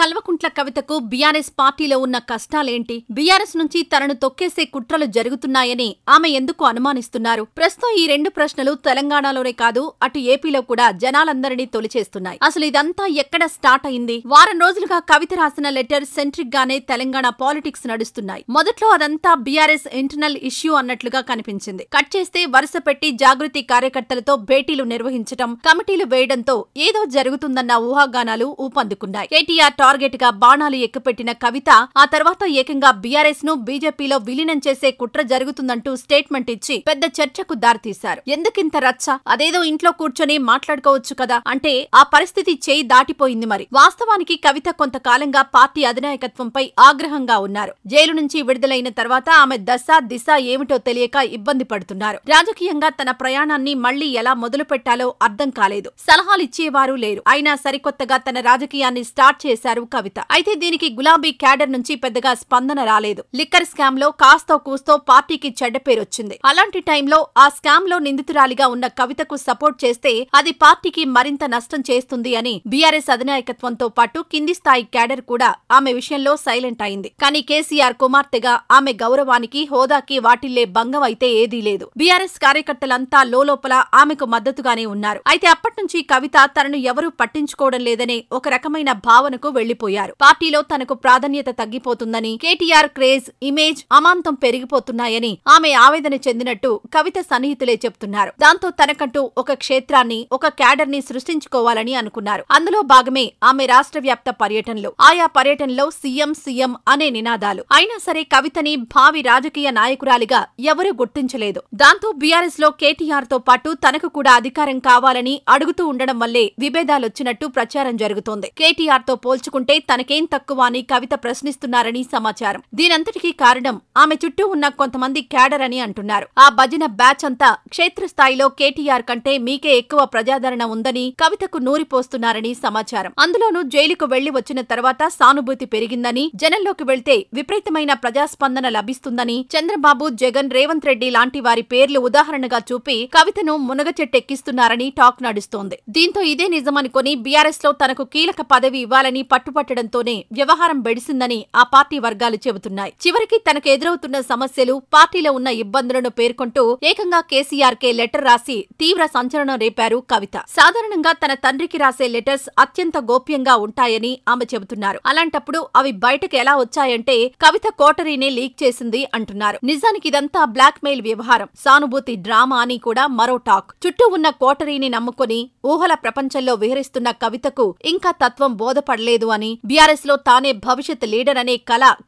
కల్వకుంట్ల కవితకు బీఆర్ఎస్ పార్టీలో ఉన్న కష్టాలేంటి? బీఆర్ఎస్ నుంచి తనను తొక్కేసే కుట్రలు జరుగుతున్నాయని ఆమె ఎందుకు అనుమానిస్తున్నారు? ప్రస్తుతం ఈ రెండు ప్రశ్నలు తెలంగాణలోనే కాదు, అటు ఏపీలో కూడా జనాలందరినీ తొలిచేస్తున్నాయి. అసలు ఇదంతా ఎక్కడ స్టార్ట్ అయింది? వారం రోజులుగా కవిత రాసిన లెటర్ సెంట్రిక్ గానే తెలంగాణ పాలిటిక్స్ నడుస్తున్నాయి. మొదట్లో అదంతా బీఆర్ఎస్ ఇంటర్నల్ ఇష్యూ అన్నట్లుగా కనిపించింది. కట్ చేస్తే వరుస పెట్టి జాగృతి కార్యకర్తలతో భేటీలు నిర్వహించటం, కమిటీలు వేయడంతో ఏదో జరుగుతుందన్న ఊహాగానాలు ఊపందుకున్నాయి. కేటీఆర్ టార్గెట్ గా బాణాలు ఎక్కుపెట్టిన కవిత ఆ తర్వాత ఏకంగా బీఆర్ఎస్ ను బీజేపీలో విలీనం చేసే కుట్ర జరుగుతుందంటూ స్టేట్మెంట్ ఇచ్చి పెద్ద చర్చకు దారితీశారు. ఎందుకింత రచ్చ? అదేదో ఇంట్లో కూర్చొని మాట్లాడుకోవచ్చు కదా అంటే ఆ పరిస్థితి చేయి దాటిపోయింది. మరి వాస్తవానికి కవిత కొంతకాలంగా పార్టీ అధినాయకత్వంపై ఆగ్రహంగా ఉన్నారు. జైలు నుంచి విడుదలైన తర్వాత ఆమె దశ దిశ ఏమిటో తెలియక ఇబ్బంది పడుతున్నారు. రాజకీయంగా తన ప్రయాణాన్ని మళ్లీ ఎలా మొదలు పెట్టాలో అర్థం కాలేదు. సలహాలిచ్చేవారు లేరు. అయినా సరికొత్తగా తన రాజకీయాన్ని స్టార్ట్ చేశారు కవిత. అయితే దీనికి గులాబీ క్యాడర్ నుంచి పెద్దగా స్పందన రాలేదు. లిక్కర్ స్కామ్ లో కాస్తో కూస్తో పార్టీకి చెడ్డ పేరొచ్చింది. అలాంటి టైంలో ఆ స్కామ్ లో నిందితురాలిగా ఉన్న కవితకు సపోర్ట్ చేస్తే అది పార్టీకి మరింత నష్టం చేస్తుంది అని బీఆర్ఎస్ అధినాయకత్వంతో పాటు కింది స్థాయి క్యాడర్ కూడా ఆమె విషయంలో సైలెంట్ అయింది. కానీ కేసీఆర్ కుమార్తెగా ఆమె గౌరవానికి, హోదాకి వాటిల్లే భంగం అయితే ఏదీ లేదు. బీఆర్ఎస్ కార్యకర్తలంతా లోపల ఆమెకు మద్దతుగానే ఉన్నారు. అయితే అప్పట్నుంచి కవిత తనను ఎవరూ పట్టించుకోవడం లేదనే ఒక రకమైన భావనకు వెళ్లిపోయారు. పార్టీలో తనకు ప్రాధాన్యత తగ్గిపోతుందని, కేటీఆర్ క్రేజ్, ఇమేజ్ అమాంతం పెరిగిపోతున్నాయని ఆమె ఆవేదన చెందినట్టు కవిత సన్నిహితులే చెప్తున్నారు. దాంతో తనకంటూ ఒక క్షేత్రాన్ని, ఒక క్యాడర్ ని సృష్టించుకోవాలని అనుకున్నారు. అందులో భాగమే ఆమె రాష్ట్ర వ్యాప్త పర్యటనలు. ఆయా పర్యటనలో సీఎం సీఎం అనే నినాదాలు. అయినా సరే కవితని భావి రాజకీయ నాయకురాలిగా ఎవరూ గుర్తించలేదు. దాంతో బీఆర్ఎస్ లో కేటీఆర్ తో పాటు తనకు కూడా అధికారం కావాలని అడుగుతూ ఉండడం వల్లే విభేదాలొచ్చినట్టు ప్రచారం జరుగుతోంది. కేటీఆర్ తో పోల్చుకుంటే తనకేం తక్కువ అని కవిత ప్రశ్నిస్తున్నారని సమాచారం. దీనంతటికీ కారణం ఆమె చుట్టూ ఉన్న కొంతమంది క్యాడర్ అని అంటున్నారు. ఆ భజన బ్యాచ్ అంతా క్షేత్రస్థాయిలో కేటీఆర్ కంటే మీకే ఎక్కువ ప్రజాదరణ ఉందని కవితకు నూరిపోస్తున్నారని సమాచారం. అందులోనూ జైలుకు వెళ్లి వచ్చిన తర్వాత సానుభూతి పెరిగిందని, జనంలోకి వెళ్తే విపరీతమైన ప్రజాస్పందన లభిస్తుందని చంద్రబాబు, జగన్, రేవంత్ రెడ్డి లాంటి వారి పేర్లు ఉదాహరణగా చూపి కవితను మునగచెట్టెక్కిస్తున్నారని టాక్ నడుస్తోంది. దీంతో ఇదే నిజమనుకొని బీఆర్ఎస్ లో తనకు కీలక పదవి ఇవ్వాలని పట్టుపట్టడంతోనే వ్యవహారం బెడిసిందని ఆ పార్టీ వర్గాలు చెబుతున్నాయి. చివరికి తనకు ఎదురవుతున్న సమస్యలు, పార్టీలో ఉన్న ఇబ్బందులను పేర్కొంటూ ఏకంగా కేసీఆర్ కే లెటర్ రాసి తీవ్ర సంచలనం రేపారు కవిత. సాధారణంగా తన తండ్రికి రాసే లెటర్స్ అత్యంత గోప్యంగా ఉంటాయని ఆమె చెబుతున్నారు. అలాంటప్పుడు అవి బయటకు ఎలా వచ్చాయంటే కవిత కోటరీనే లీక్ చేసింది అంటున్నారు. నిజానికి ఇదంతా బ్లాక్ మెయిల్ వ్యవహారం, సానుభూతి డ్రామా అని కూడా మరో టాక్. చుట్టూ ఉన్న కోటరీని నమ్ముకొని ఊహల ప్రపంచంలో విహరిస్తున్న కవితకు ఇంకా తత్వం బోధపడలేదు అని, బీఆర్ఎస్ లో తానే భవిష్యత్ లీడర్ అనే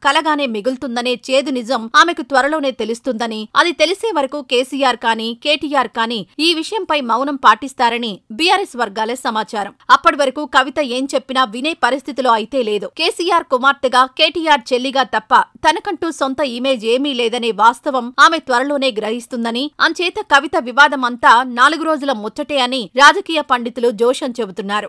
కలగానే మిగులుతుందనే చేదు నిజం ఆమెకు త్వరలోనే తెలుస్తుందని, అది తెలిసే వరకు కేసీఆర్ కానీ కేటీఆర్ కానీ ఈ విషయంపై మౌనం పాటిస్తారని బీఆర్ఎస్ వర్గాల సమాచారం. అప్పటి వరకు కవిత ఏం చెప్పినా వినే పరిస్థితిలో అయితే లేదు. కేసీఆర్ కుమార్తెగా, కేటీఆర్ చెల్లిగా తప్ప తనకంటూ సొంత ఇమేజ్ ఏమీ లేదనే వాస్తవం ఆమె త్వరలోనే గ్రహిస్తుందని, అంచేత కవిత వివాదం అంతా 4 రోజుల ముచ్చటే అని రాజకీయ పండితులు జోషం చెబుతున్నారు.